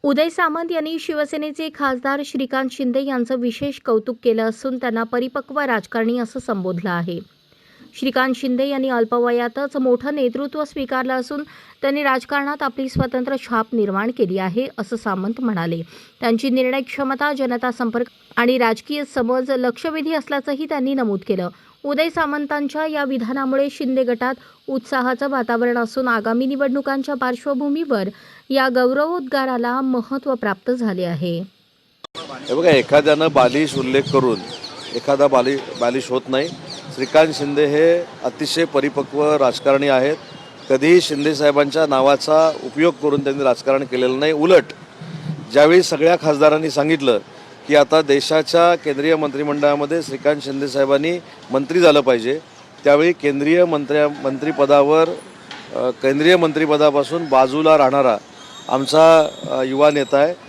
उदय सामंत यांनी शिवसेनेचे खासदार श्रीकांत शिंदे यांचं विशेष कौतुक केलं असून त्यांना परिपक्व राजकारणी असं संबोधलं आहे. श्रीकांत शिंदे यांनी अल्पवयातच मोठं नेतृत्व स्वीकारलं असून त्यांनी राजकारणात आपली स्वतंत्र छाप निर्माण केली आहे असं सामंत म्हणाले. त्यांची निर्णय क्षमता, जनता संपर्क आणि राजकीय समज लक्षवेधी असल्याचंही त्यांनी नमूद केलं. उदय सामंतांच्या या विधानामुळे शिंदे गटात उत्साहाचं वातावरण असून आगामी निवडणुकांच्या पार्श्वभूमीवर या गौरवोद्गाराला महत्त्व प्राप्त झाले आहे. हे बघा, एखाद्यानं बालिश उल्लेख करून एखादा बालिश होत नाही. श्रीकांत शिंदे हे अतिशय परिपक्व राजकारणी आहेत. कधीही शिंदे साहेबांच्या नावाचा उपयोग करून त्यांनी राजकारण केलेलं नाही. उलट ज्यावेळी सगळ्या खासदारांनी सांगितलं की आता देशाच्या केंद्रीय मंत्रिमंडळामध्ये श्रीकांत शिंदे साहेबांनी मंत्री झालं पाहिजे, त्यावेळी केंद्रीय मंत्रिपदापासून बाजूला राहणारा आमचा युवा नेता आहे